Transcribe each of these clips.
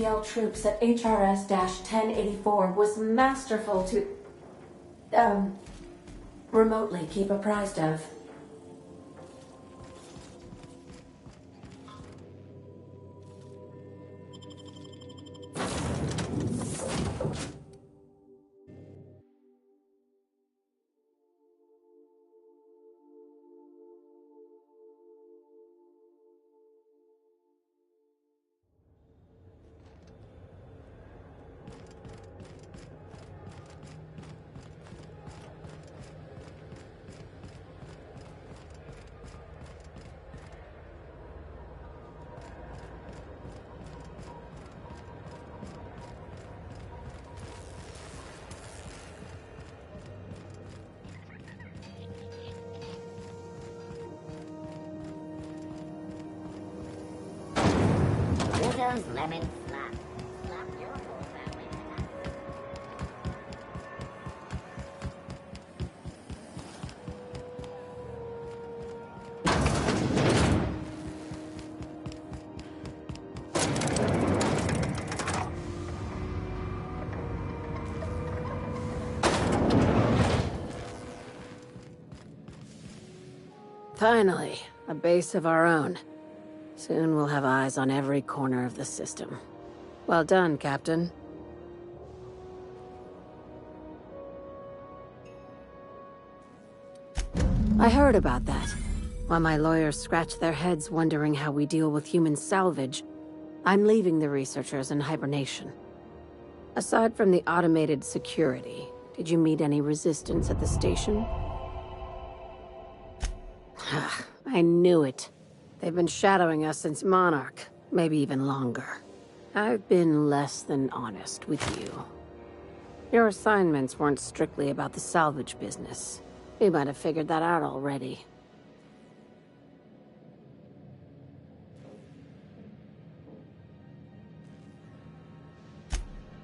ATL troops at HRS-1084 was masterful to, remotely keep apprised of. Those lemon slap. Slap your whole family. Finally, a base of our own. Soon we'll have eyes on every corner of the system. Well done, Captain. I heard about that. While my lawyers scratch their heads wondering how we deal with human salvage, I'm leaving the researchers in hibernation. Aside from the automated security, did you meet any resistance at the station? I knew it. They've been shadowing us since Monarch, maybe even longer. I've been less than honest with you. Your assignments weren't strictly about the salvage business. You might have figured that out already.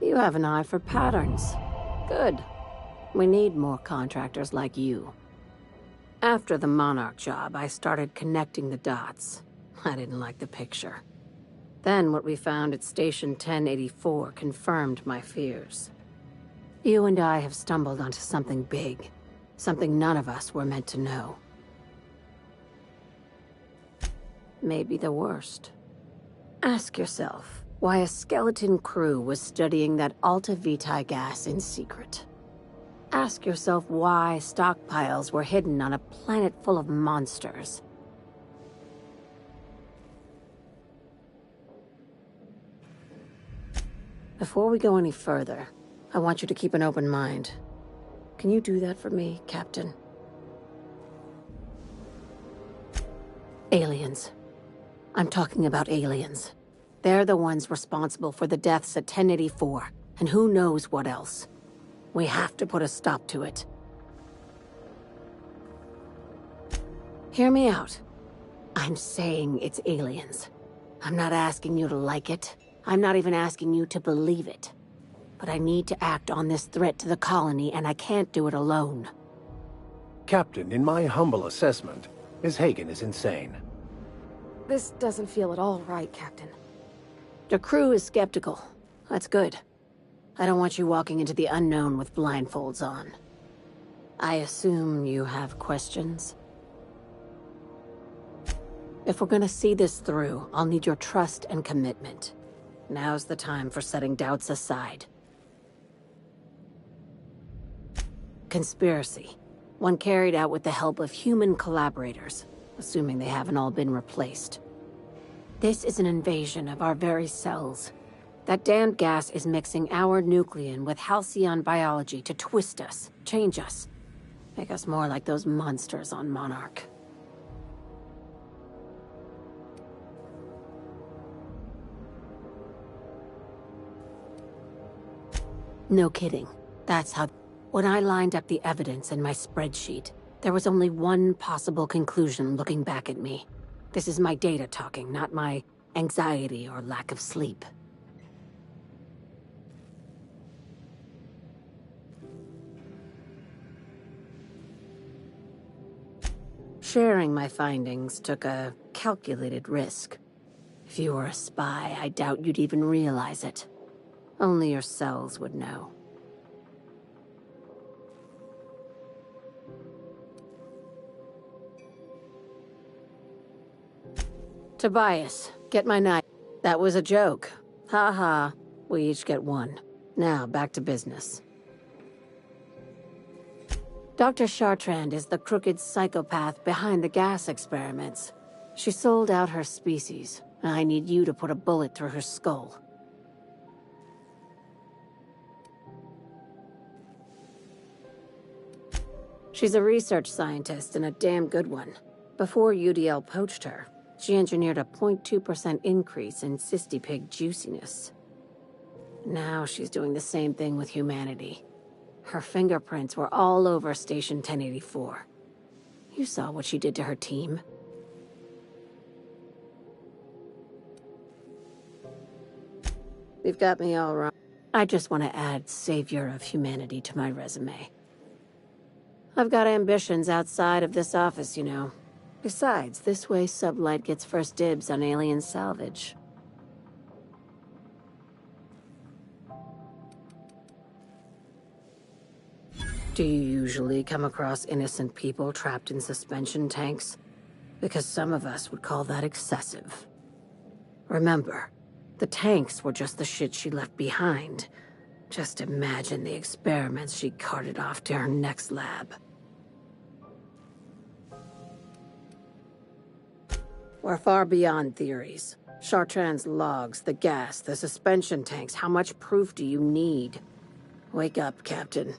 You have an eye for patterns. Good. We need more contractors like you. After the Monarch job, I started connecting the dots. I didn't like the picture. Then what we found at Station 1084 confirmed my fears. You and I have stumbled onto something big. Something none of us were meant to know. Maybe the worst. Ask yourself why a skeleton crew was studying that Alta Vitae gas in secret. Ask yourself why stockpiles were hidden on a planet full of monsters. Before we go any further, I want you to keep an open mind. Can you do that for me, Captain? Aliens. I'm talking about aliens. They're the ones responsible for the deaths at 1084, and who knows what else. We have to put a stop to it. Hear me out. I'm saying it's aliens. I'm not asking you to like it. I'm not even asking you to believe it. But I need to act on this threat to the colony, and I can't do it alone. Captain, in my humble assessment, Ms. Hagen is insane. This doesn't feel at all right, Captain. The crew is skeptical. That's good. I don't want you walking into the unknown with blindfolds on. I assume you have questions? If we're gonna see this through, I'll need your trust and commitment. Now's the time for setting doubts aside. Conspiracy. One carried out with the help of human collaborators, assuming they haven't all been replaced. This is an invasion of our very cells. That damned gas is mixing our nucleon with halcyon biology to twist us, change us, make us more like those monsters on Monarch. No kidding. That's how... When I lined up the evidence in my spreadsheet, there was only one possible conclusion looking back at me. This is my data talking, not my anxiety or lack of sleep. Sharing my findings took a calculated risk. If you were a spy, I doubt you'd even realize it. Only your cells would know. Tobias, get my knife. That was a joke. Ha ha. We each get one. Now, back to business. Dr. Chartrand is the crooked psychopath behind the gas experiments. She sold out her species. I need you to put a bullet through her skull. She's a research scientist and a damn good one. Before UDL poached her, she engineered a 0.2% increase in cystipig juiciness. Now she's doing the same thing with humanity. Her fingerprints were all over Station 1084. You saw what she did to her team. You've got me all wrong. I just want to add Savior of Humanity to my resume. I've got ambitions outside of this office, you know. Besides, this way Sublight gets first dibs on alien salvage. Do you usually come across innocent people trapped in suspension tanks? Because some of us would call that excessive. Remember, the tanks were just the shit she left behind. Just imagine the experiments she carted off to her next lab. We're far beyond theories. Chartrand's logs, the gas, the suspension tanks, how much proof do you need? Wake up, Captain.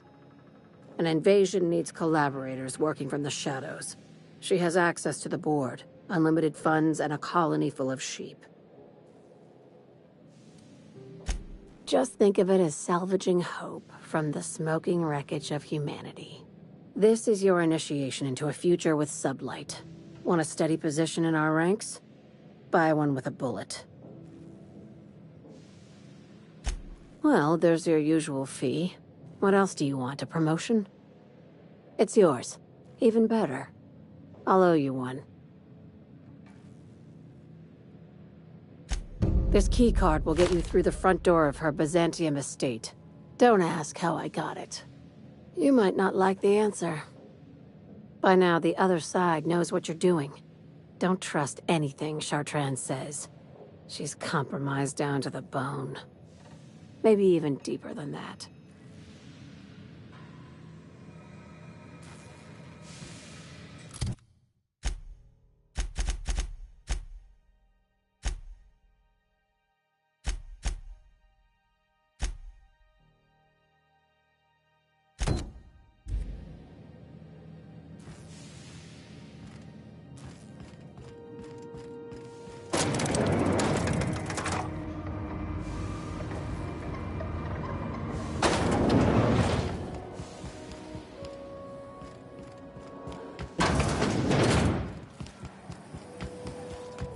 An invasion needs collaborators working from the shadows. She has access to the board, unlimited funds, and a colony full of sheep. Just think of it as salvaging hope from the smoking wreckage of humanity. This is your initiation into a future with Sublight. Want a steady position in our ranks? Buy one with a bullet. Well, there's your usual fee. What else do you want, a promotion? It's yours. Even better. I'll owe you one. This keycard will get you through the front door of her Byzantium estate. Don't ask how I got it. You might not like the answer. By now, the other side knows what you're doing. Don't trust anything Chartrand says. She's compromised down to the bone. Maybe even deeper than that.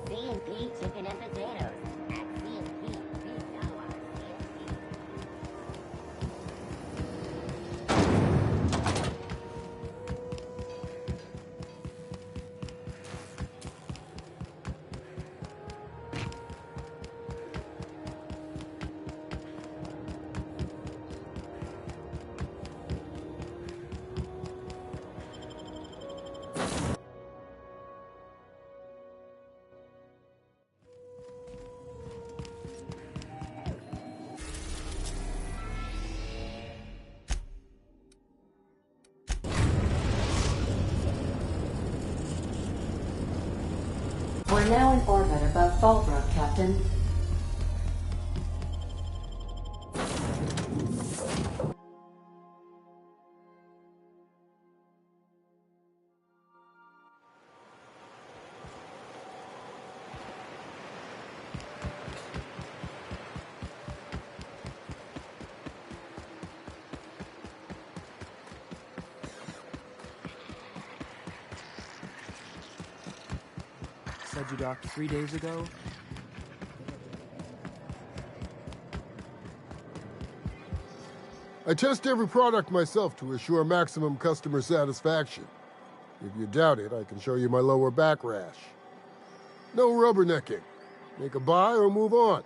C&P chicken and potatoes. At C&P, you know our C&P. We're now in orbit above Fallbrook, Captain. Said you docked 3 days ago? I test every product myself to assure maximum customer satisfaction. If you doubt it, I can show you my lower back rash. No rubbernecking. Make a buy or move on.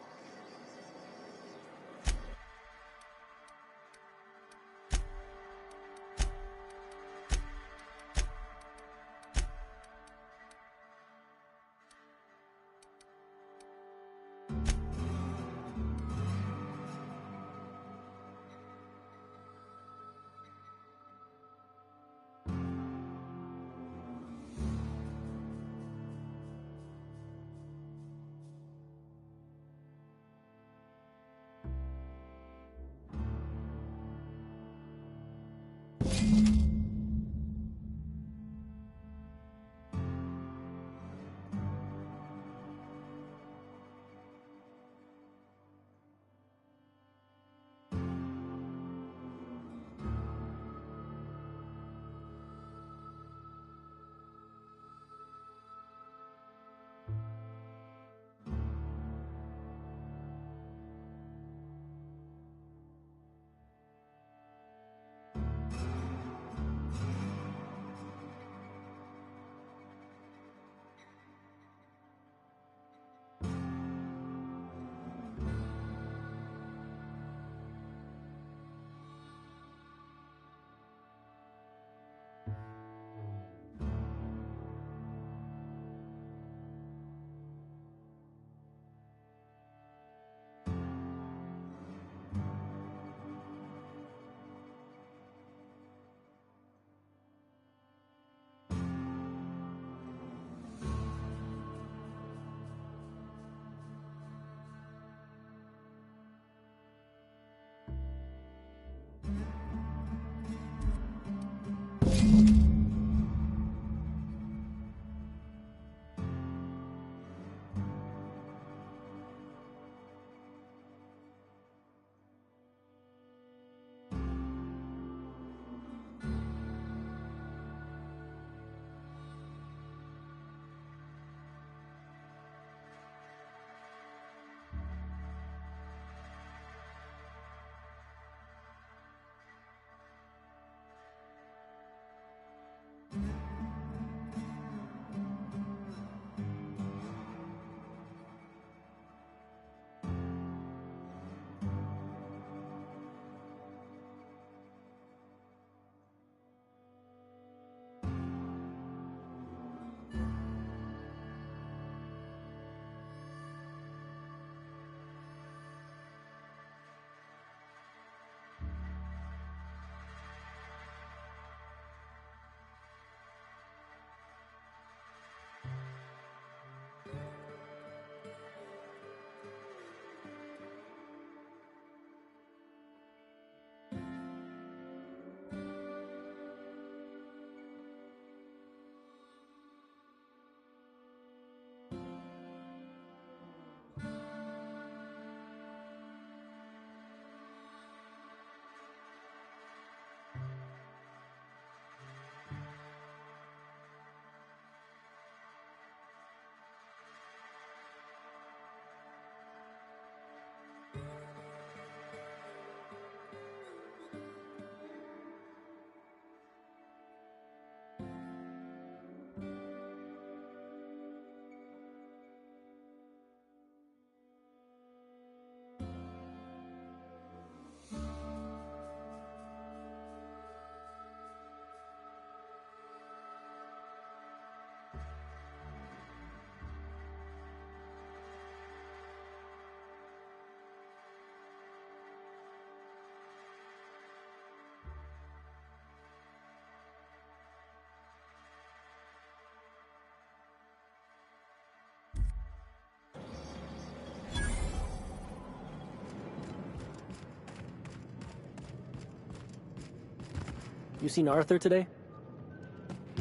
You seen Arthur today?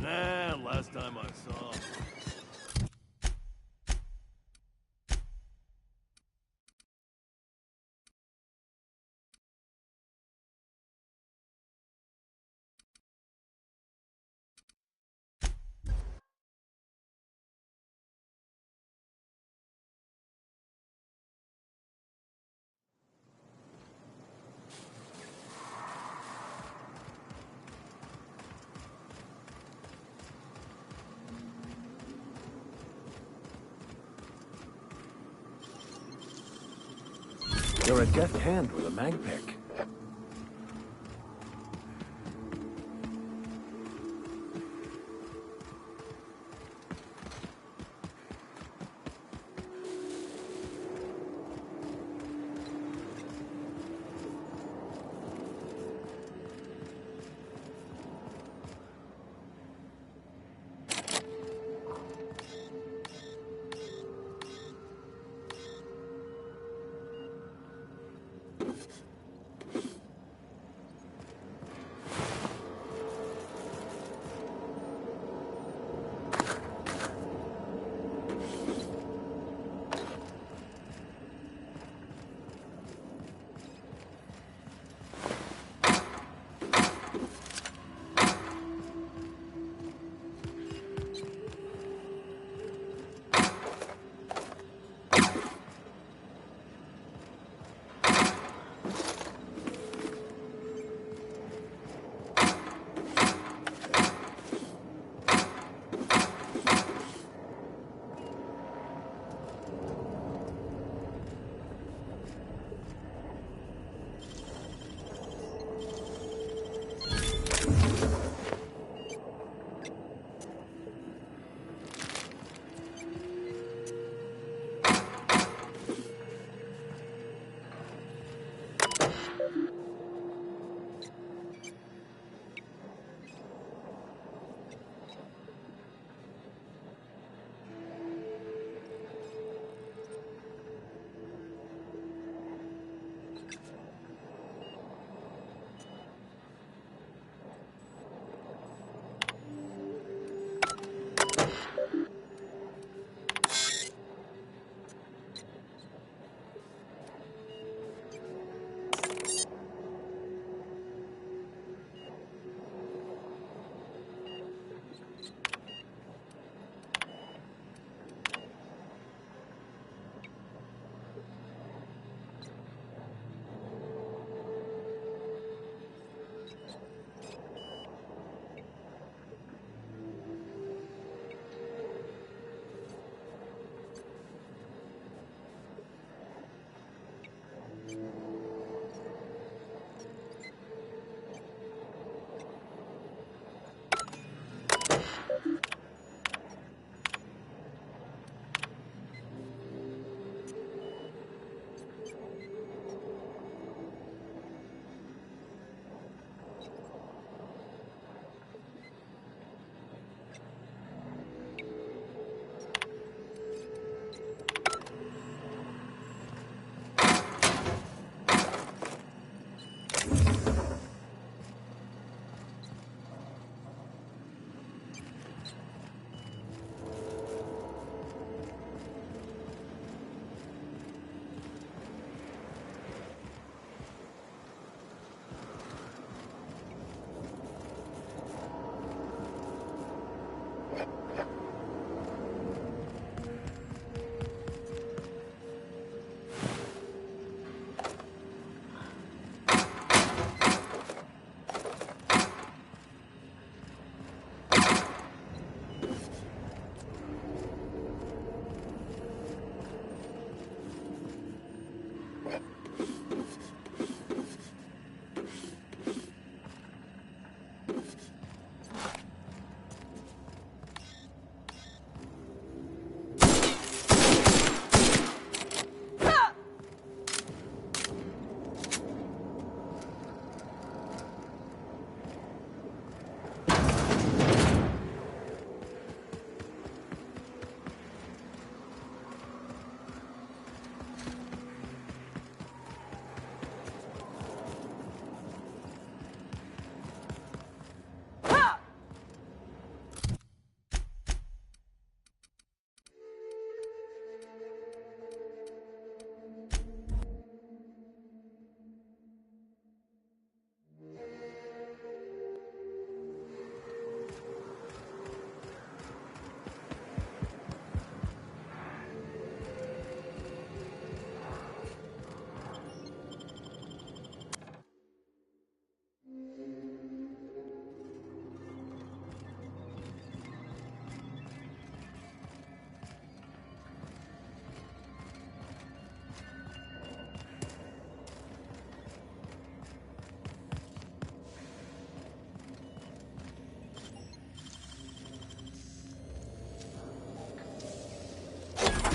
Nah, last time I saw him. You're a deft hand with a mag pick.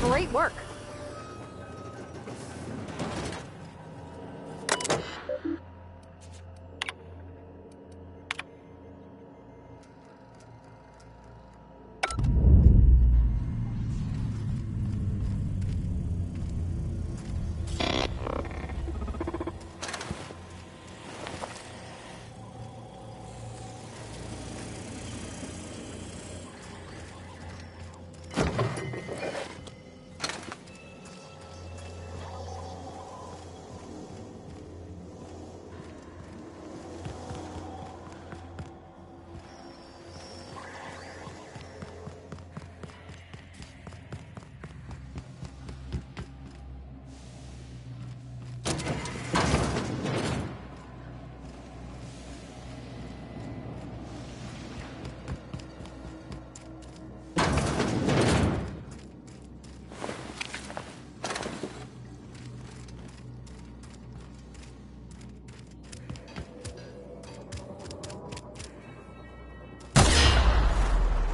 Great work.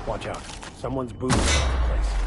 Watch out. Someone's boots all over the place.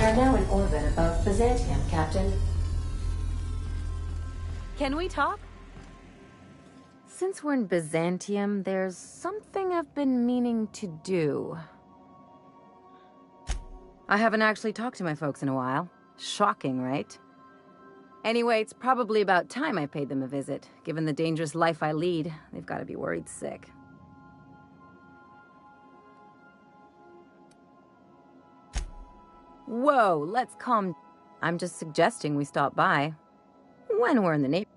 are now in orbit above Byzantium, Captain. Can we talk? Since we're in Byzantium, there's something I've been meaning to do. I haven't actually talked to my folks in a while. Shocking, right? Anyway, it's probably about time I paid them a visit. Given the dangerous life I lead, they've got to be worried sick. Whoa, let's calm. I'm just suggesting we stop by. When we're in the neighborhood.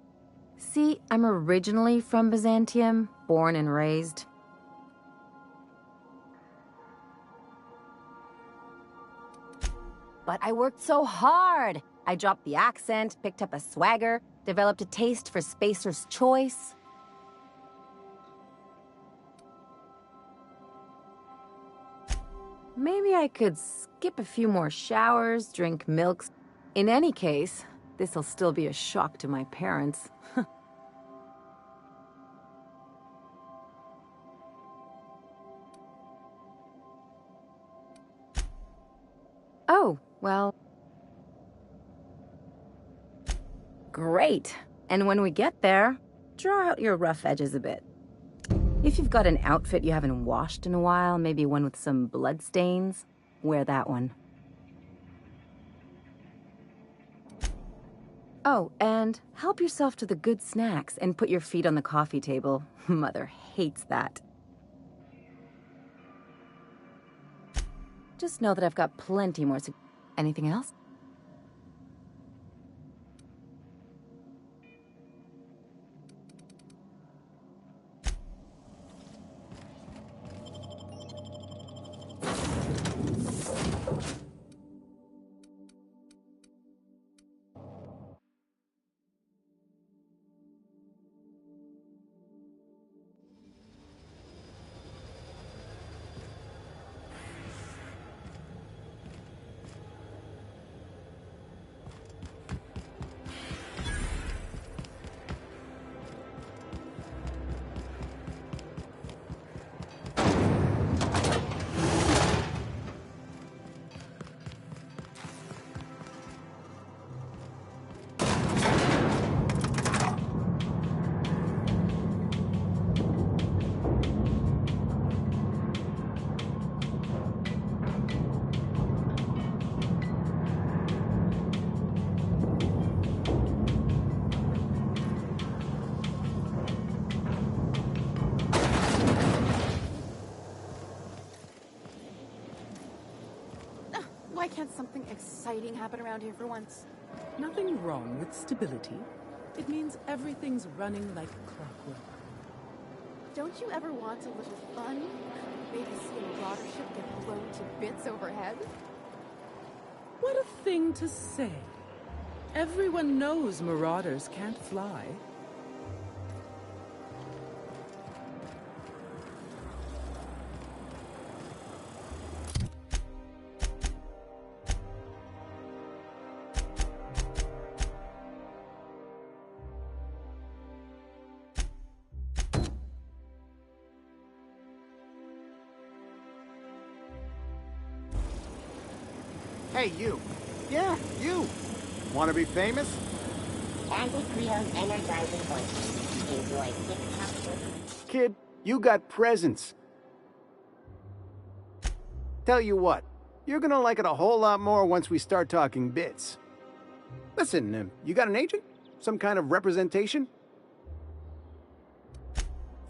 See, I'm originally from Byzantium, born and raised. But I worked so hard. I dropped the accent, picked up a swagger, developed a taste for Spacer's Choice. Maybe I could skip a few more showers, drink milks. In any case, this'll still be a shock to my parents. Oh, well... Great. And when we get there, draw out your rough edges a bit. If you've got an outfit you haven't washed in a while, maybe one with some blood stains, wear that one. Oh, and help yourself to the good snacks and put your feet on the coffee table. Mother hates that. Just know that I've got plenty more. Anything else? Why can't something exciting happen around here for once? Nothing wrong with stability. It means everything's running like clockwork. Don't you ever want a little fun? Maybe see a marauder ship get blown to bits overhead? What a thing to say. Everyone knows marauders can't fly. Hey, you. Yeah, you. Want to be famous? Andy Creo's energizing voice. Enjoy 6 cups. Kid, you got presents. Tell you what, you're gonna like it a whole lot more once we start talking bits. Listen, you got an agent? Some kind of representation?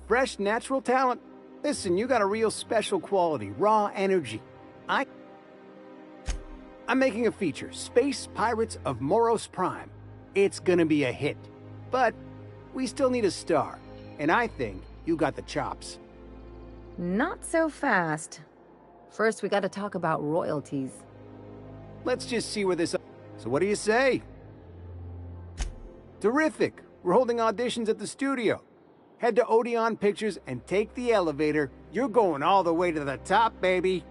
Fresh, natural talent? Listen, you got a real special quality, raw energy. I'm making a feature, Space Pirates of Moros Prime. It's gonna be a hit. But we still need a star, and I think you got the chops. Not so fast. First, we gotta talk about royalties. Let's just see where this... So what do you say? Terrific! We're holding auditions at the studio. Head to Odeon Pictures and take the elevator. You're going all the way to the top, baby!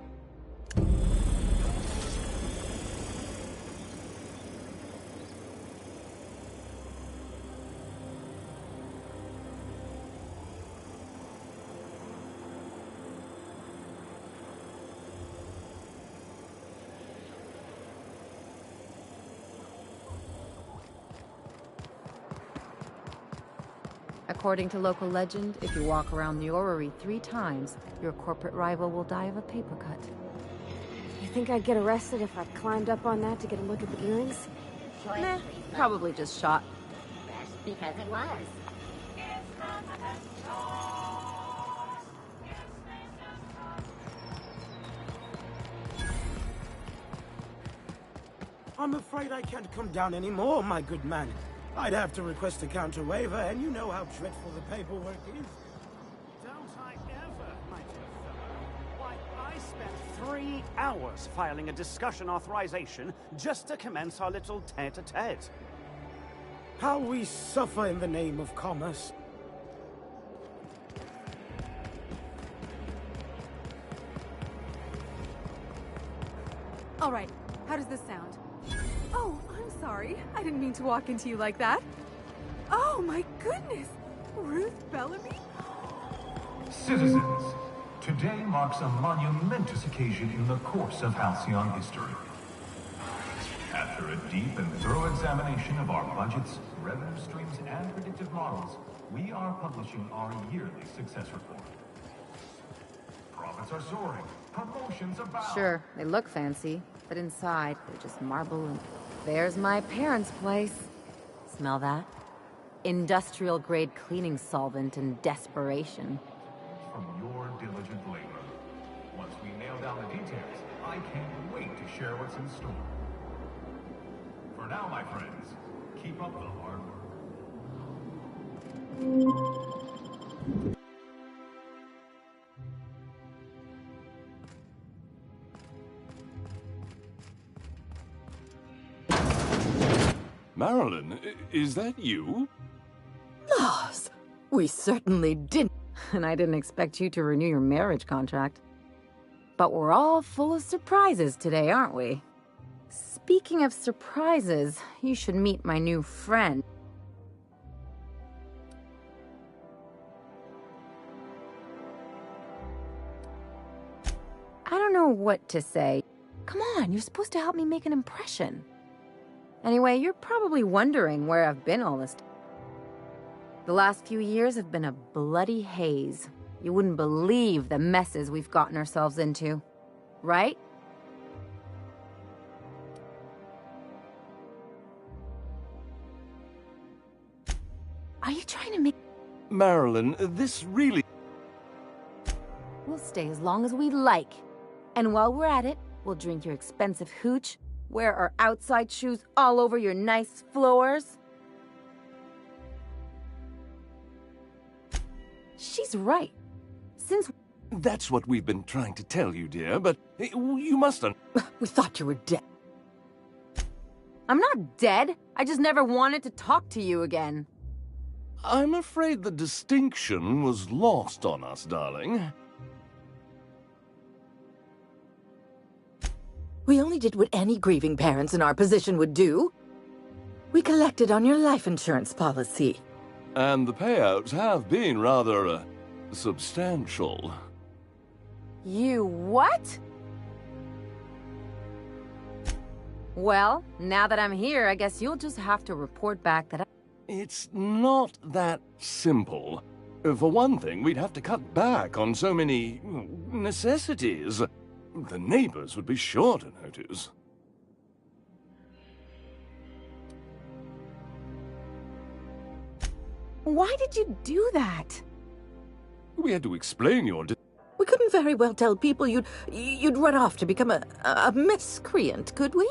According to local legend, if you walk around the orrery 3 times, your corporate rival will die of a paper cut. You think I'd get arrested if I climbed up on that to get a look at the earrings? Meh, probably just shot. That's because it was. I'm afraid I can't come down anymore, my good man. I'd have to request a counter waiver, and you know how dreadful the paperwork is. Don't I ever, my dear fellow? Why, I spent 3 hours filing a discussion authorization just to commence our little tete-a-tete. How we suffer in the name of commerce. All right, how does this sound? Oh, I'm sorry. I didn't mean to walk into you like that. Oh my goodness! Ruth Bellamy? Citizens, today marks a monumentous occasion in the course of Halcyon history. After a deep and thorough examination of our budgets, revenue streams, and predictive models, we are publishing our yearly success report. Profits are soaring, promotions abound. Sure, they look fancy, but inside, they're just marble and... There's my parents' place. Smell that? Industrial-grade cleaning solvent and desperation. From your diligent labor. Once we nail down the details, I can't wait to share what's in store. For now, my friends, keep up the hard work. Marilyn, is that you? Lars, we certainly didn't. And I didn't expect you to renew your marriage contract. But we're all full of surprises today, aren't we? Speaking of surprises, you should meet my new friend. I don't know what to say. Come on, you're supposed to help me make an impression. Anyway, you're probably wondering where I've been all this time. The last few years have been a bloody haze. You wouldn't believe the messes we've gotten ourselves into. Right? Are you trying to make... Marilyn, this really... We'll stay as long as we like. And while we're at it, we'll drink your expensive hooch, wear our outside shoes all over your nice floors. She's right. Since... That's what we've been trying to tell you, dear, but you must... We thought you were dead. I'm not dead. I just never wanted to talk to you again. I'm afraid the distinction was lost on us, darling. We only did what any grieving parents in our position would do. We collected on your life insurance policy. And the payouts have been rather, substantial. You what? Well, now that I'm here, I guess you'll just have to report back that It's not that simple. For one thing, we'd have to cut back on so many necessities. The neighbors would be sure to notice. Why did you do that? We had to explain your... We couldn't very well tell people you'd run off to become a miscreant, could we?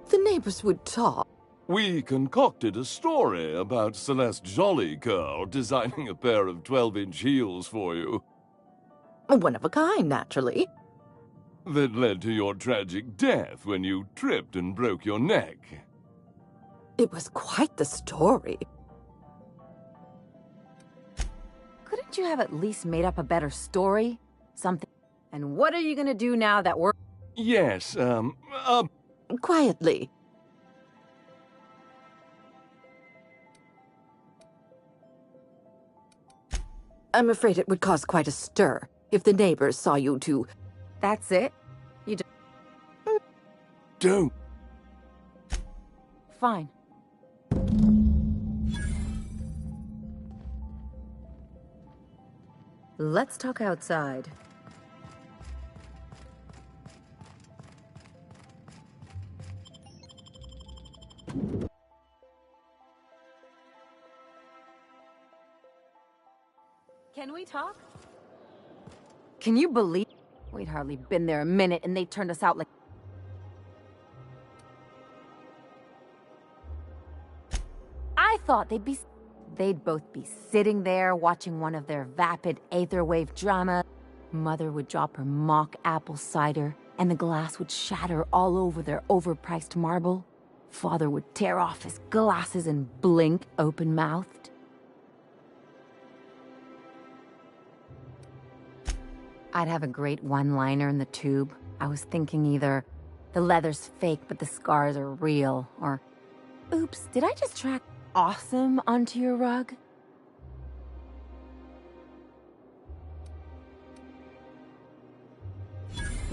The neighbors would talk. We concocted a story about Celeste Jollycurl designing a pair of 12-inch heels for you. One of a kind, naturally. That led to your tragic death when you tripped and broke your neck. It was quite the story. Couldn't you have at least made up a better story? Something. And what are you gonna do now that we're... Yes, Quietly. I'm afraid it would cause quite a stir if the neighbors saw you two. That's it? You don't. Fine. Let's talk outside. Can we talk? Can you believe we'd hardly been there a minute and they turned us out like... I thought they'd both be sitting there watching one of their vapid aetherwave drama. Mother would drop her mock apple cider and the glass would shatter all over their overpriced marble. Father would tear off his glasses and blink open-mouthed. I'd have a great one-liner in the tube. I was thinking either, the leather's fake but the scars are real, or, oops, did I just track awesome onto your rug?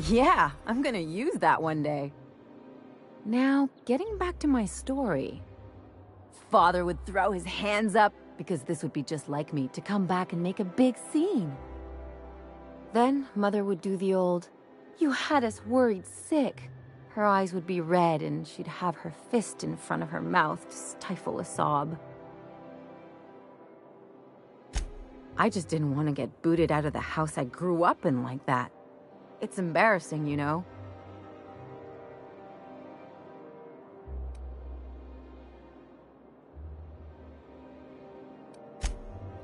Yeah, I'm gonna use that one day. Now, getting back to my story. Father would throw his hands up, because this would be just like me, to come back and make a big scene. Then, Mother would do the old, "You had us worried sick." Her eyes would be red, and she'd have her fist in front of her mouth to stifle a sob. I just didn't want to get booted out of the house I grew up in like that. It's embarrassing, you know?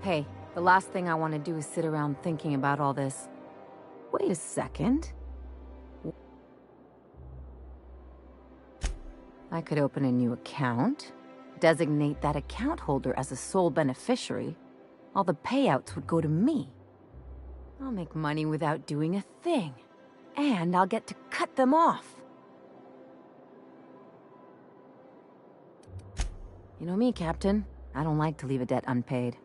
Hey, the last thing I want to do is sit around thinking about all this. Wait a second. I could open a new account, designate that account holder as a sole beneficiary. All the payouts would go to me. I'll make money without doing a thing. And I'll get to cut them off. You know me, Captain. I don't like to leave a debt unpaid.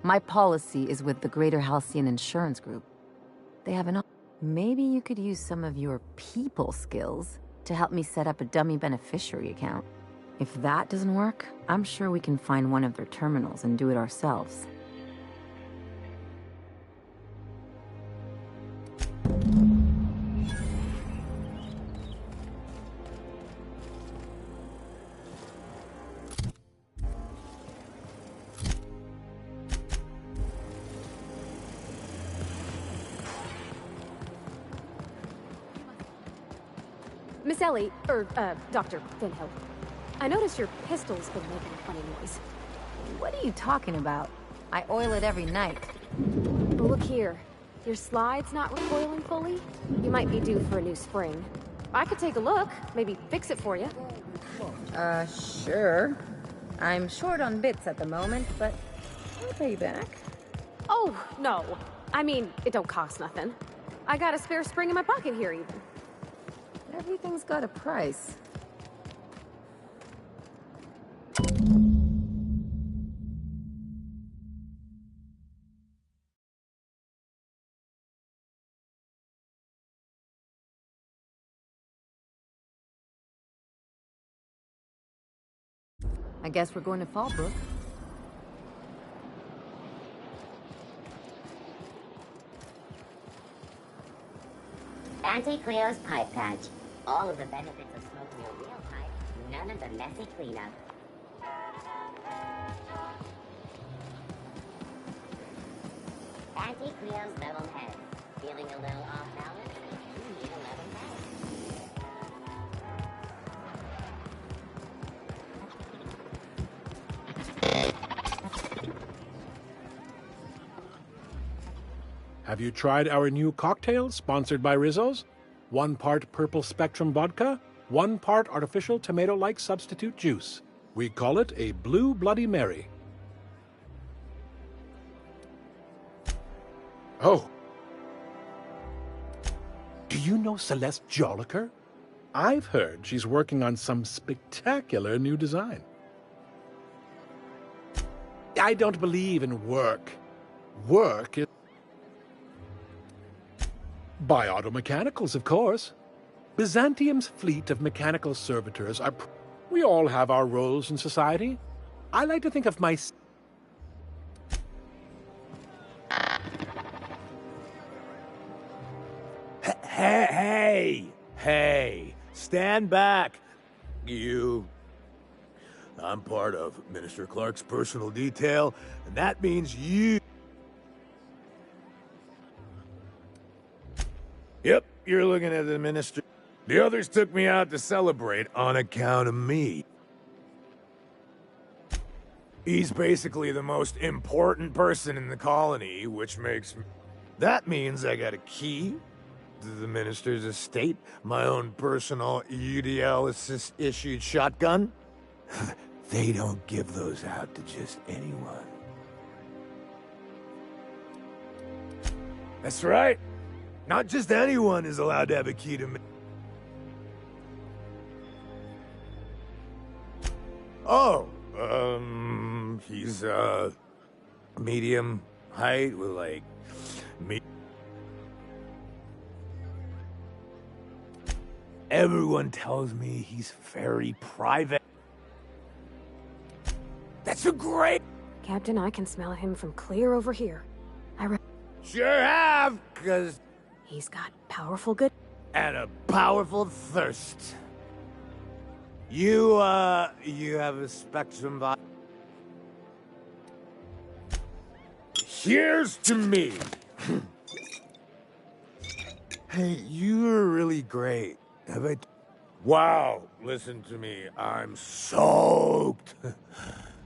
My policy is with the Greater Halcyon Insurance Group. They have an... Maybe you could use some of your people skills to help me set up a dummy beneficiary account. If that doesn't work, I'm sure we can find one of their terminals and do it ourselves. Miss Ellie, Dr. Finhill. I noticed your pistol's been making a funny noise. What are you talking about? I oil it every night. But look here. Your slide's not recoiling fully? You might be due for a new spring. I could take a look, maybe fix it for you. Sure. I'm short on bits at the moment, but I'll pay you back. Oh, no. I mean, it don't cost nothing. I got a spare spring in my pocket here, even. Everything's got a price. I guess we're going to Fallbrook. Auntie Cleo's pipe patch. All of the benefits of smoking a real pipe, none of the messy cleanup. Auntie Cleo's level head. Feeling a little off balance? You need a level head. Have you tried our new cocktail sponsored by Rizzo's? 1 part Purple Spectrum vodka, 1 part artificial tomato-like substitute juice. We call it a Blue Bloody Mary. Oh. Do you know Celeste Jolliker? I've heard she's working on some spectacular new design. I don't believe in work. Work is... By Automechanicals, of course. Byzantium's fleet of mechanical servitors are... We all have our roles in society. I like to think of my... stand back. You. I'm part of Minister Clark's personal detail, and that means you. Yep, you're looking at the minister. The others took me out to celebrate on account of me. He's basically the most important person in the colony, which makes me... That means I got a key to the minister's estate, my own personal UDL-issued shotgun. They don't give those out to just anyone. That's right. Not just anyone is allowed to have a key to me. Oh, he's, medium height with, like, Everyone tells me he's very private. That's a great... Captain, I can smell him from clear over here. Sure have, 'cause... He's got powerful good... And a powerful thirst. You have a spectrum vibe. Here's to me. Hey, you are really great. Have I... Wow, listen to me. I'm soaked.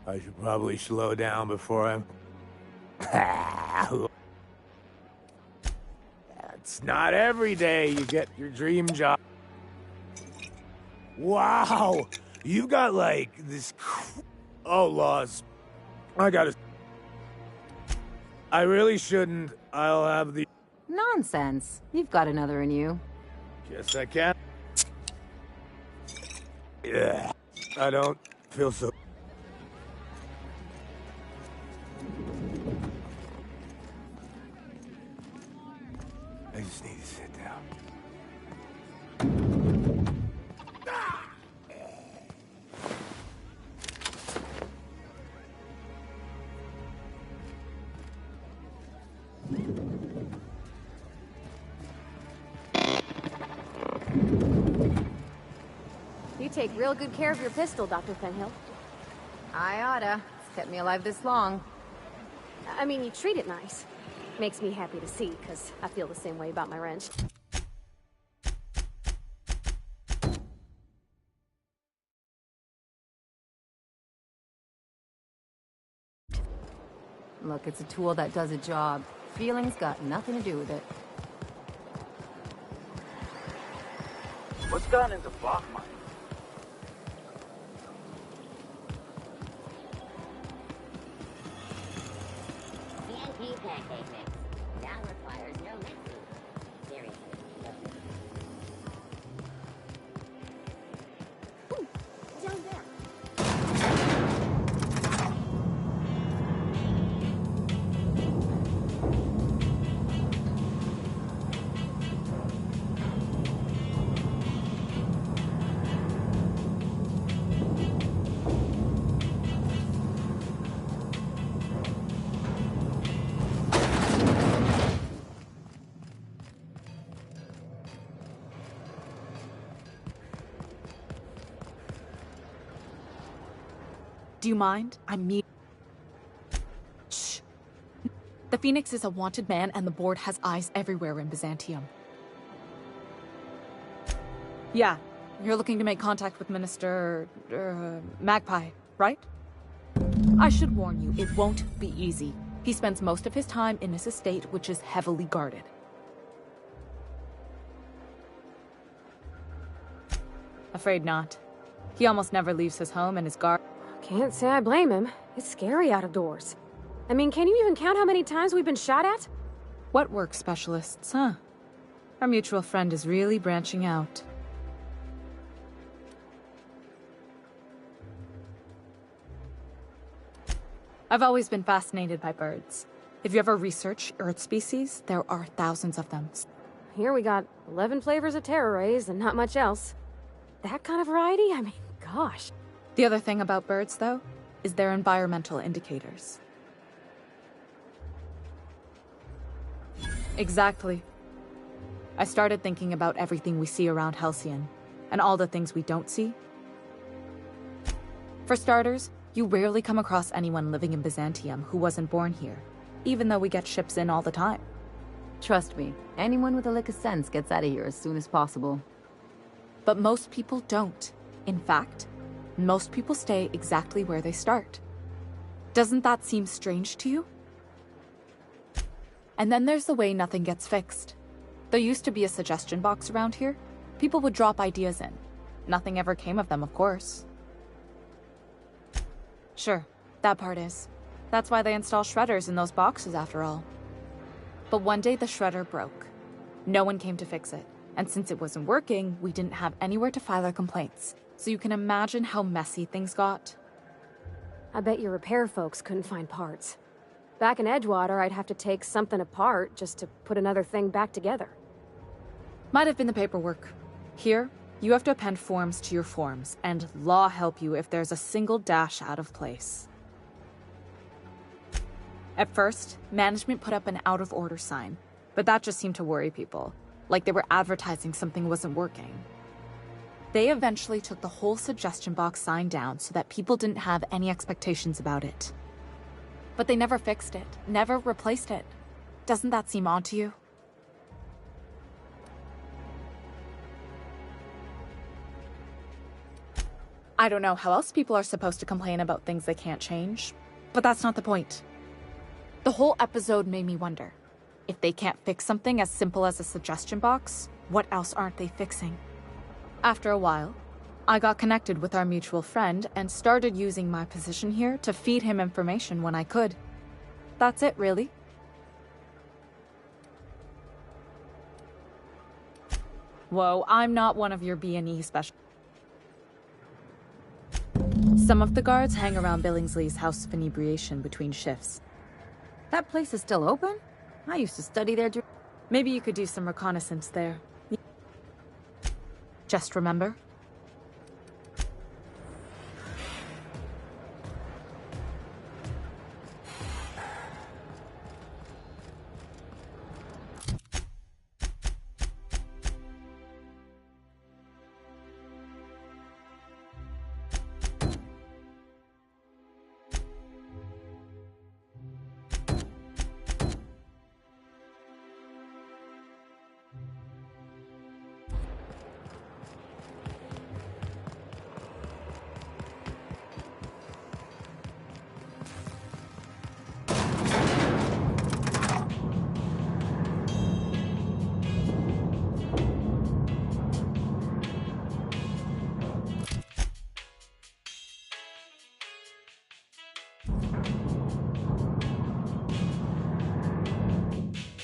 I should probably slow down before I'm... It's not every day you get your dream job. Wow, you got like this... Oh, Laws. I really shouldn't. I'll have the... Nonsense. You've got another in you. Yes, I can. Yeah, I don't feel so... I just need to sit down. You take real good care of your pistol, Dr. Fenhill. I oughta. It's kept me alive this long. I mean, you treat it nice. Makes me happy to see, because I feel the same way about my wrench. Look, it's a tool that does a job. Feelings got nothing to do with it. What's gone into Bachman? CNP pancake mix. Now requires no mixing. Seriously. Ooh, down there. Do you mind? Shh. The Phoenix is a wanted man, and the board has eyes everywhere in Byzantium. Yeah, you're looking to make contact with Minister... Magpie, right? I should warn you, it won't be easy. He spends most of his time in his estate, which is heavily guarded. Afraid not. He almost never leaves his home, and his guard... Can't say I blame him. It's scary out of doors. I mean, can you even count how many times we've been shot at? What work specialists, huh? Our mutual friend is really branching out. I've always been fascinated by birds. If you ever research Earth species, there are thousands of them. Here we got 11 flavors of terror rays and not much else. That kind of variety? I mean, gosh. The other thing about birds, though, is their environmental indicators. Exactly. I started thinking about everything we see around Halcyon. and all the things we don't see? For starters, you rarely come across anyone living in Byzantium who wasn't born here, even though we get ships in all the time. Trust me, anyone with a lick of sense gets out of here as soon as possible. But most people don't. In fact, most people stay exactly where they start. Doesn't that seem strange to you? And then there's the way nothing gets fixed. There used to be a suggestion box around here. People would drop ideas in. Nothing ever came of them, of course. Sure, that part is. That's why they install shredders in those boxes, after all. But one day the shredder broke. No one came to fix it. And since it wasn't working, we didn't have anywhere to file our complaints. So you can imagine how messy things got. I bet your repair folks couldn't find parts. Back in Edgewater, I'd have to take something apart just to put another thing back together. Might have been the paperwork. Here, you have to append forms to your forms, and law help you if there's a single dash out of place. At first, management put up an out-of-order sign, but that just seemed to worry people, like they were advertising something wasn't working. They eventually took the whole suggestion box sign down so that people didn't have any expectations about it. But they never fixed it, never replaced it. Doesn't that seem odd to you? I don't know how else people are supposed to complain about things they can't change, but that's not the point. The whole episode made me wonder, if they can't fix something as simple as a suggestion box, what else aren't they fixing? After a while, I got connected with our mutual friend and started using my position here to feed him information when I could. That's it, really. Whoa, I'm not one of your B&E specialists. Some of the guards hang around Billingsley's House of Inebriation between shifts. That place is still open? I used to study there. Maybe you could do some reconnaissance there. Just remember,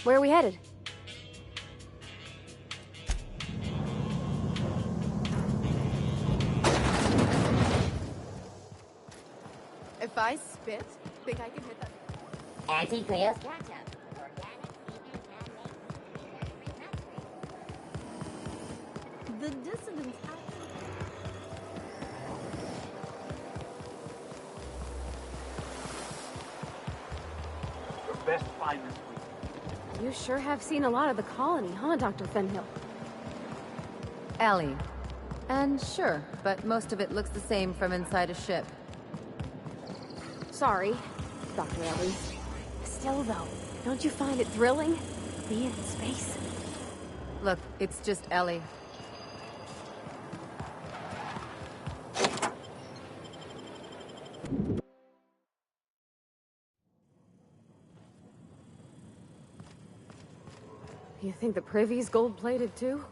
Where are we headed? If I spit, think I can hit that? Anti-Cleo's ketchup. The dissidents. Your best find this week. You sure have seen a lot of the colony, huh, Dr. Fenhill? Ellie. And sure, but most of it looks the same from inside a ship. Sorry, Dr. Ellie. Still, though, don't you find it thrilling? Being in space? Look, it's just Ellie. You think the privy's gold-plated, too?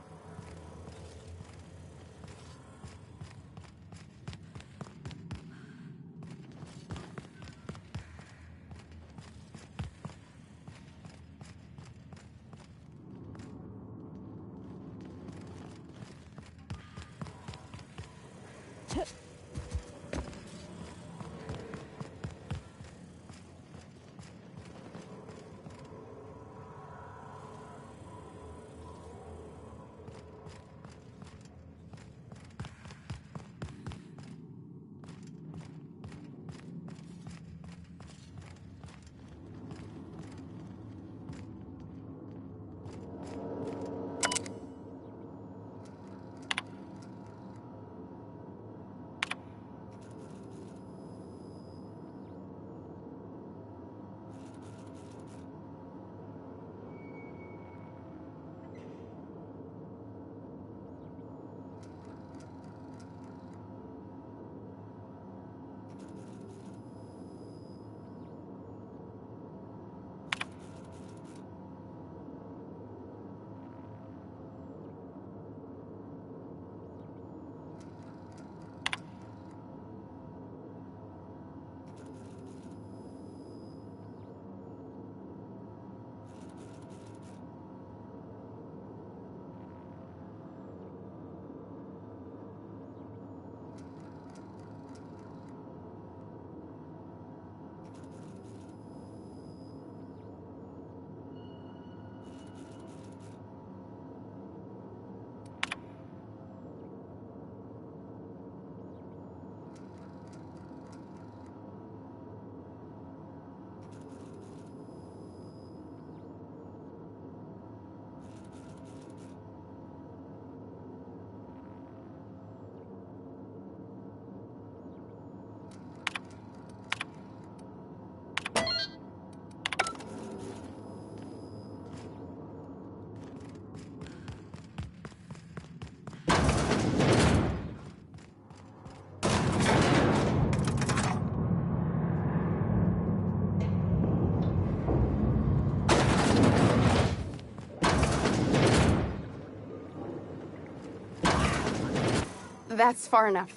That's far enough.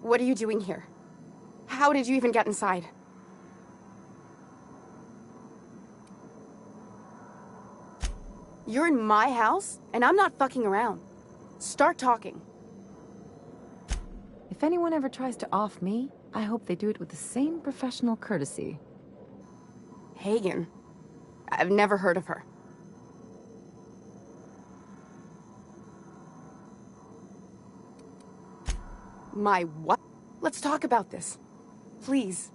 What are you doing here? How did you even get inside? You're in my house, and I'm not fucking around. Start talking. If anyone ever tries to off me, I hope they do it with the same professional courtesy. Hagen. I've never heard of her. My what? Let's talk about this. Please.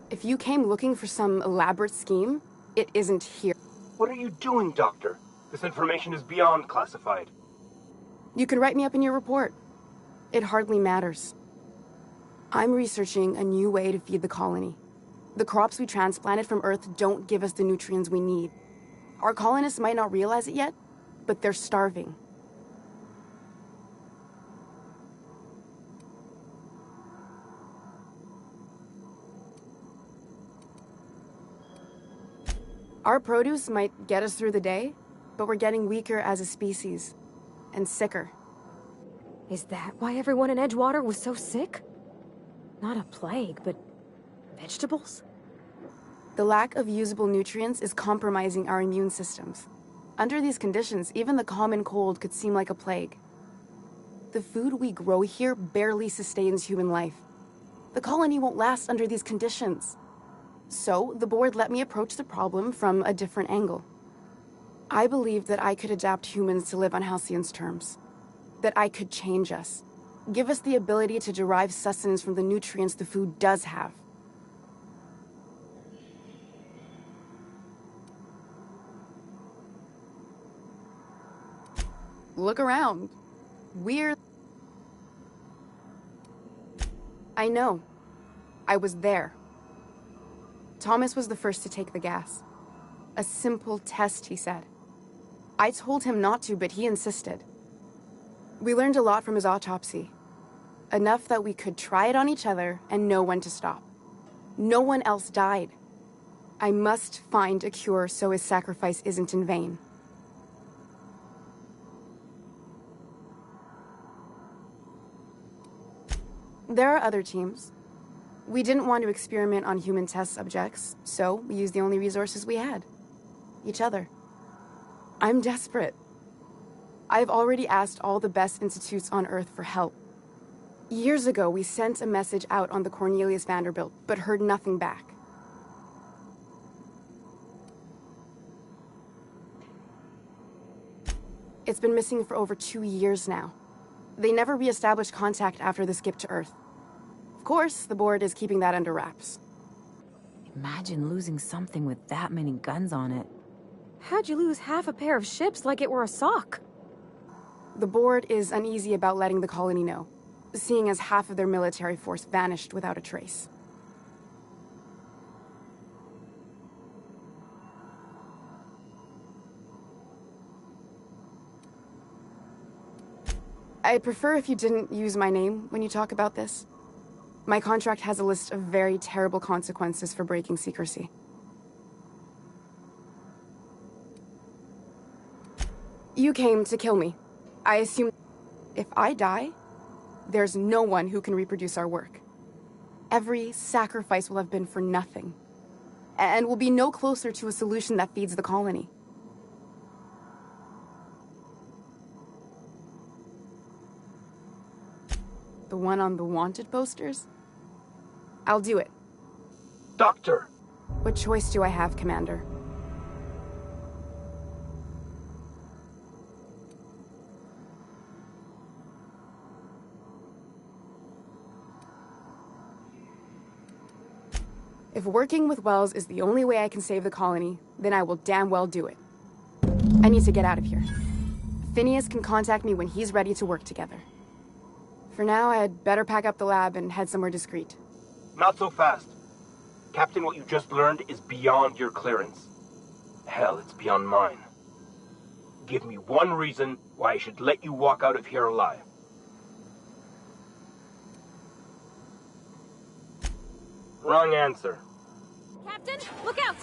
If you came looking for some elaborate scheme, it isn't here. What are you doing, Doctor? This information is beyond classified. You can write me up in your report. It hardly matters. I'm researching a new way to feed the colony. The crops we transplanted from Earth don't give us the nutrients we need. Our colonists might not realize it yet, but they're starving. Our produce might get us through the day, but we're getting weaker as a species. And sicker. Is that why everyone in Edgewater was so sick? Not a plague, but vegetables? The lack of usable nutrients is compromising our immune systems. Under these conditions, even the common cold could seem like a plague. The food we grow here barely sustains human life. The colony won't last under these conditions. So, the board let me approach the problem from a different angle. I believed that I could adapt humans to live on Halcyon's terms. That I could change us. Give us the ability to derive sustenance from the nutrients the food does have. Look around. We're... I know. I was there. Thomas was the first to take the gas. A simple test, he said. I told him not to, but he insisted. We learned a lot from his autopsy. Enough that we could try it on each other and know when to stop. No one else died. I must find a cure so his sacrifice isn't in vain. There are other teams. We didn't want to experiment on human test subjects, so we used the only resources we had. Each other. I'm desperate. I've already asked all the best institutes on Earth for help. Years ago, we sent a message out on the Cornelius Vanderbilt, but heard nothing back. It's been missing for over 2 years now. They never re-established contact after the skip to Earth. Of course, the board is keeping that under wraps. Imagine losing something with that many guns on it. How'd you lose half a pair of ships like it were a sock? The board is uneasy about letting the colony know, seeing as half of their military force vanished without a trace. I'd prefer if you didn't use my name when you talk about this. My contract has a list of very terrible consequences for breaking secrecy. You came to kill me. I assume if I die, there's no one who can reproduce our work. Every sacrifice will have been for nothing. And we'll be no closer to a solution that feeds the colony. The one on the wanted posters? I'll do it. Doctor! What choice do I have, Commander? If working with Wells is the only way I can save the colony, then I will damn well do it. I need to get out of here. Phineas can contact me when he's ready to work together. For now, I'd better pack up the lab and head somewhere discreet. Not so fast. Captain, what you just learned is beyond your clearance. Hell, it's beyond mine. Give me one reason why I should let you walk out of here alive. Wrong answer. Captain, look out!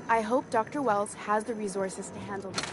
I hope Dr. Wells has the resources to handle this.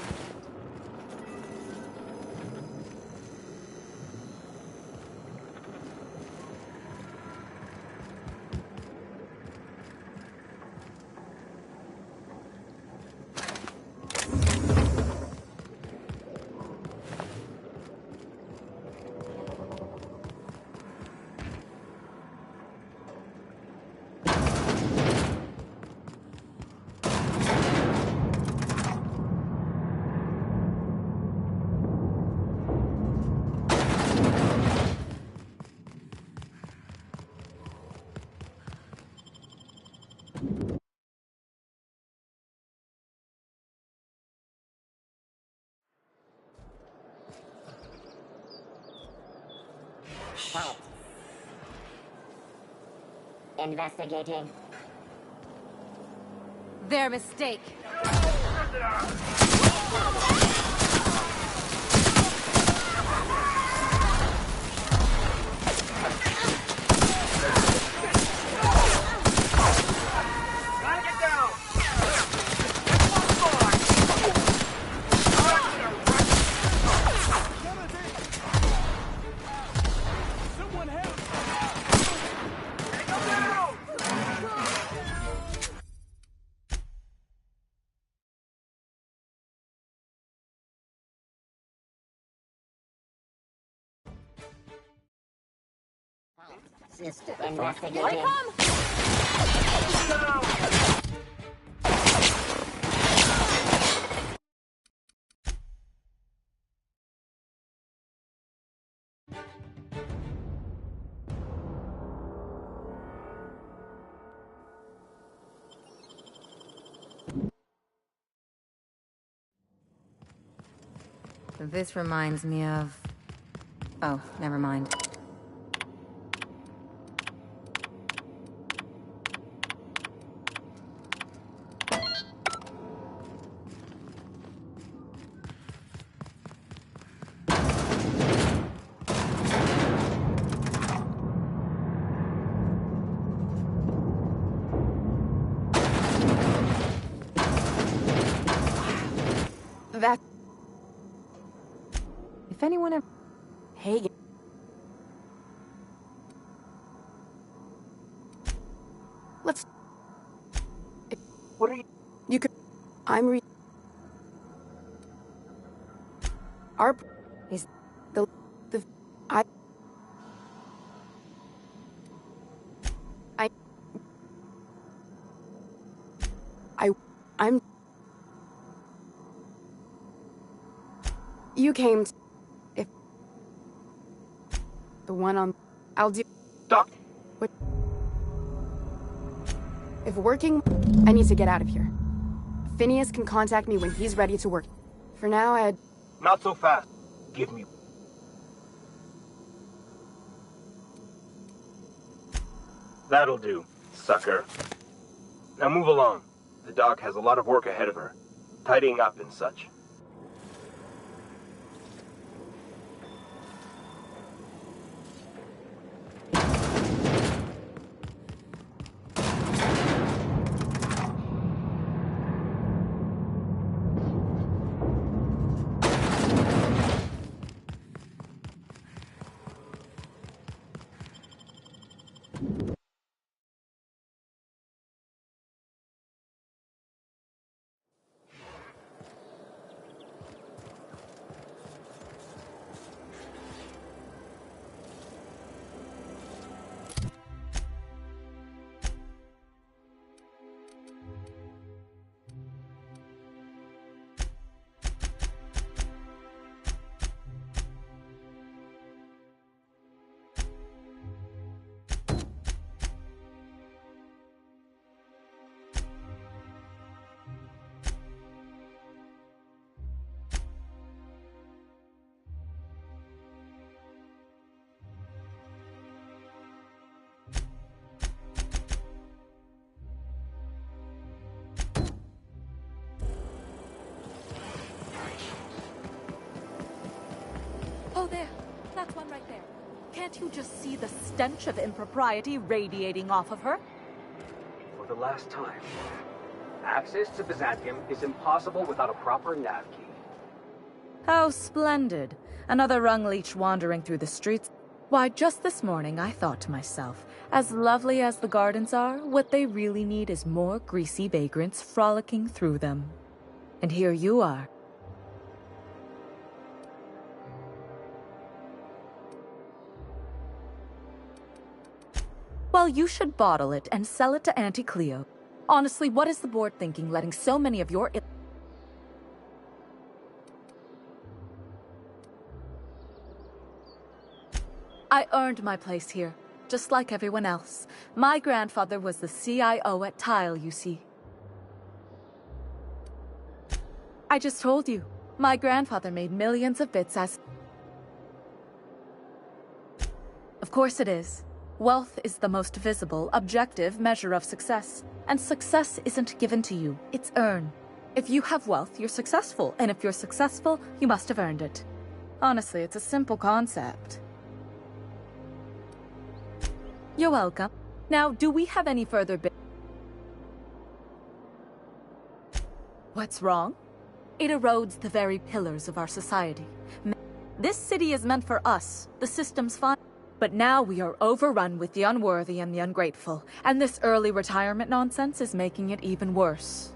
Halt. Investigating. Their mistake. Sister investigating. This reminds me of... Oh, never mind. That... If anyone ever... Hagen. Let's... What are you... You could... I'm Our... Is... The... I... I'm... You came to... If... The one on... I'll do... Doc! What... If working... I need to get out of here. Phineas can contact me when he's ready to work. For now, I'd... Not so fast. Give me... That'll do, sucker. Now move along. The doc has a lot of work ahead of her. Tidying up and such. Oh, there. That's one right there. Can't you just see the stench of impropriety radiating off of her? For the last time, Access to Byzantium is impossible without a proper nav key. How splendid. Another rung leech wandering through the streets. Why, just this morning I thought to myself, as lovely as the gardens are, what they really need is more greasy vagrants frolicking through them. And here you are. Well, you should bottle it and sell it to Auntie Cleo. Honestly, what is the board thinking, letting so many of your... I earned my place here, just like everyone else. My grandfather was the CIO at Tile, you see. I just told you, my grandfather made millions of bits as... Of course it is. Wealth is the most visible, objective measure of success. And success isn't given to you, it's earned. If you have wealth, you're successful. And if you're successful, you must have earned it. Honestly, it's a simple concept. You're welcome. Now, do we have any further What's wrong? It erodes the very pillars of our society. This city is meant for us. The system's fine. But now we are overrun with the unworthy and the ungrateful, and this early retirement nonsense is making it even worse.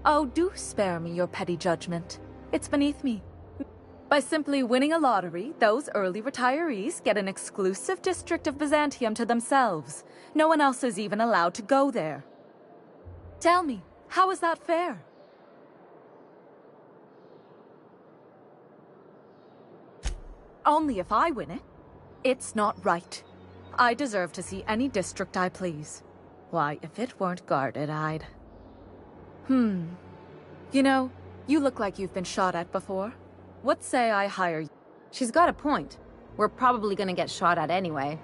Oh, do spare me your petty judgment. It's beneath me. By simply winning a lottery, those early retirees get an exclusive district of Byzantium to themselves. No one else is even allowed to go there. Tell me, how is that fair? Only if I win it. It's not right. I deserve to see any district I please. Why, if it weren't guarded, I'd... You know, you look like you've been shot at before. What say I hire you? She's got a point. We're probably gonna get shot at anyway.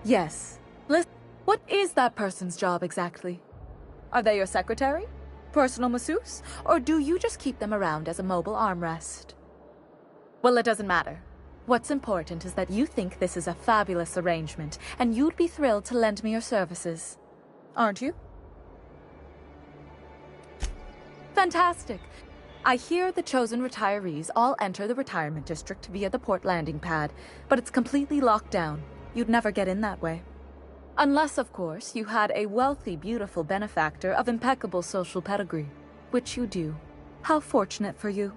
Yes. Listen, what is that person's job exactly? Are they your secretary? Personal masseuse? Or do you just keep them around as a mobile armrest? Well, it doesn't matter. What's important is that you think this is a fabulous arrangement, and you'd be thrilled to lend me your services. Aren't you? Fantastic. I hear the chosen retirees all enter the retirement district via the port landing pad, but it's completely locked down. You'd never get in that way. Unless, of course, you had a wealthy, beautiful benefactor of impeccable social pedigree, which you do. How fortunate for you.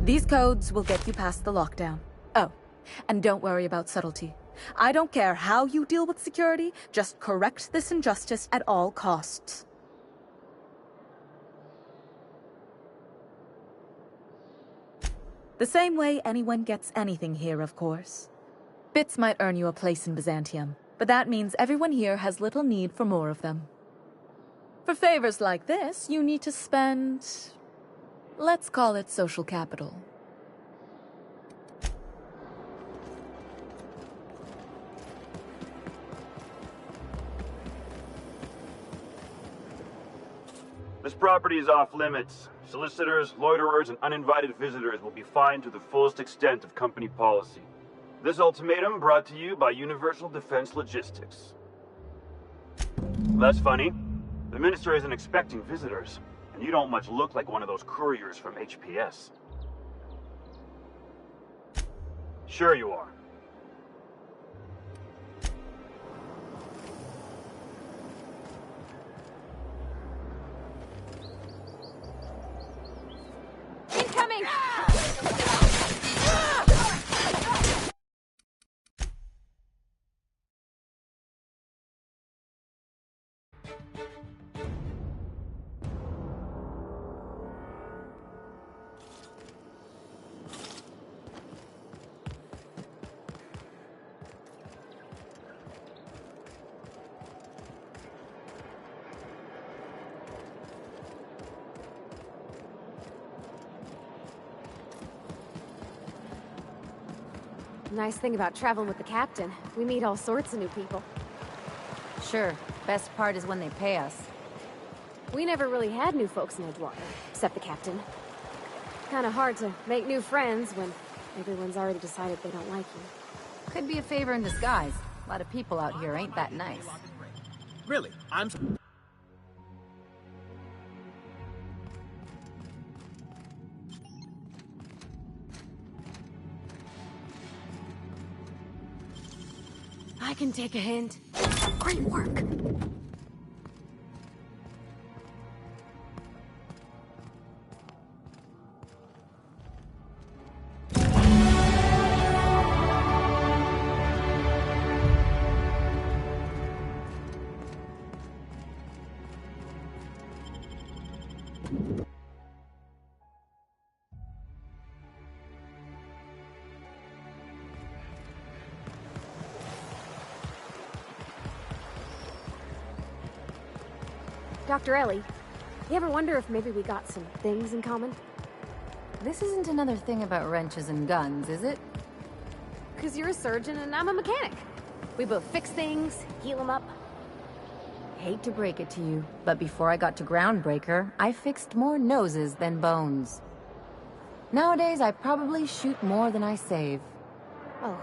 These codes will get you past the lockdown. Oh, and don't worry about subtlety. I don't care how you deal with security, just correct this injustice at all costs. The same way anyone gets anything here, of course. Bits might earn you a place in Byzantium, but that means everyone here has little need for more of them. For favors like this, you need to spend... let's call it social capital. This property is off limits. Solicitors, loiterers, and uninvited visitors will be fined to the fullest extent of company policy. This ultimatum brought to you by Universal Defense Logistics. That's funny. The Minister isn't expecting visitors, and you don't much look like one of those couriers from HPS. Sure you are. Incoming! Nice thing about traveling with the captain. We meet all sorts of new people. Sure. Best part is when they pay us. We never really had new folks in Edgewater, except the captain. Kinda hard to make new friends when everyone's already decided they don't like you. Could be a favor in disguise. A lot of people out here ain't that nice. Really, I'm... I can take a hint. Great work. Dr. Ellie, you ever wonder if maybe we got some things in common? This isn't another thing about wrenches and guns, is it? Because you're a surgeon and I'm a mechanic. We both fix things, heal them up. Hate to break it to you, but before I got to Groundbreaker, I fixed more noses than bones. Nowadays, I probably shoot more than I save. Oh,